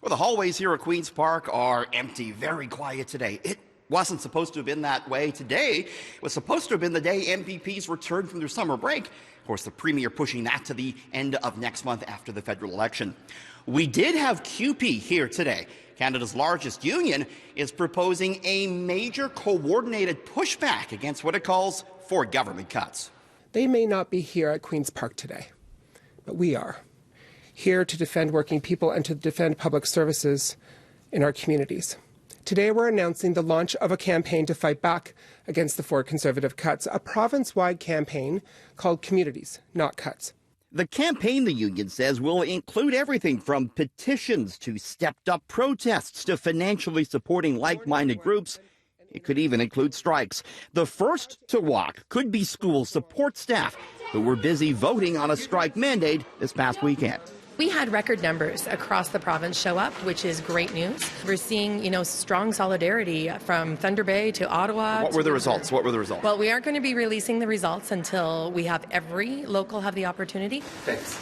Well, the hallways here at Queen's Park are empty, very quiet today. It wasn't supposed to have been that way today. It was supposed to have been the day MPPs returned from their summer break. Of course, the Premier pushing that to the end of next month after the federal election. We did have CUPE here today. Canada's largest union is proposing a major coordinated pushback against what it calls for government cuts. They may not be here at Queen's Park today, but we are here to defend working people and to defend public services in our communities. Today we're announcing the launch of a campaign to fight back against the Ford Conservative cuts, a province-wide campaign called Communities, Not Cuts. The campaign, the union says, will include everything from petitions to stepped-up protests to financially supporting like-minded groups. It could even include strikes. The first to walk could be school support staff who were busy voting on a strike mandate this past weekend. We had record numbers across the province show up, which is great news. We're seeing, strong solidarity from Thunder Bay to Ottawa. What were the results? Well, we aren't going to be releasing the results until we have every local have the opportunity. Thanks.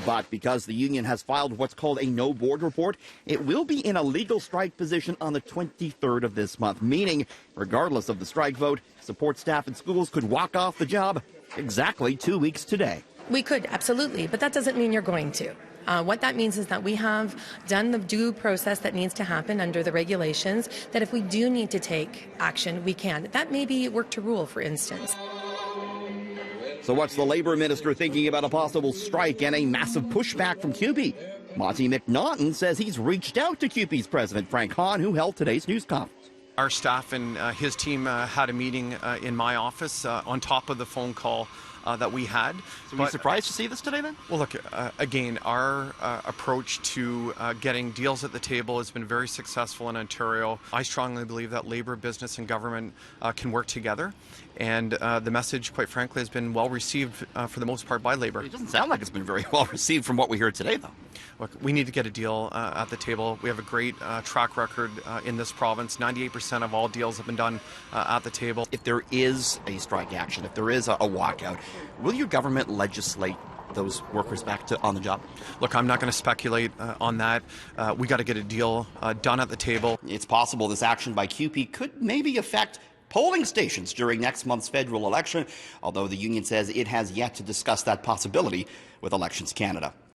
But because the union has filed what's called a no-board report, it will be in a legal strike position on the 23rd of this month, meaning, regardless of the strike vote, support staff and schools could walk off the job exactly 2 weeks today. We could, absolutely, but that doesn't mean you're going to. What that means is that we have done the due process that needs to happen under the regulations, that if we do need to take action, we can. That may be work to rule, for instance. So what's the Labour Minister thinking about a possible strike and a massive pushback from CUPE? Monty McNaughton says he's reached out to CUPE's president, Frank Hahn, who held today's news conference. Our staff and his team had a meeting in my office on top of the phone call that we had. So were you surprised to see this today then? Well, look, again, our approach to getting deals at the table has been very successful in Ontario. I strongly believe that Labour, business and government can work together. And the message, quite frankly, has been well received for the most part by Labour. It doesn't sound like it's been very well received from what we hear today, though. Look, we need to get a deal at the table. We have a great track record in this province. 98% of all deals have been done at the table. If there is a strike action, if there is a walkout, will your government legislate those workers back on the job? Look, I'm not going to speculate on that. We got to get a deal done at the table. It's possible this action by CUPE could maybe affect polling stations during next month's federal election, although the union says it has yet to discuss that possibility with Elections Canada.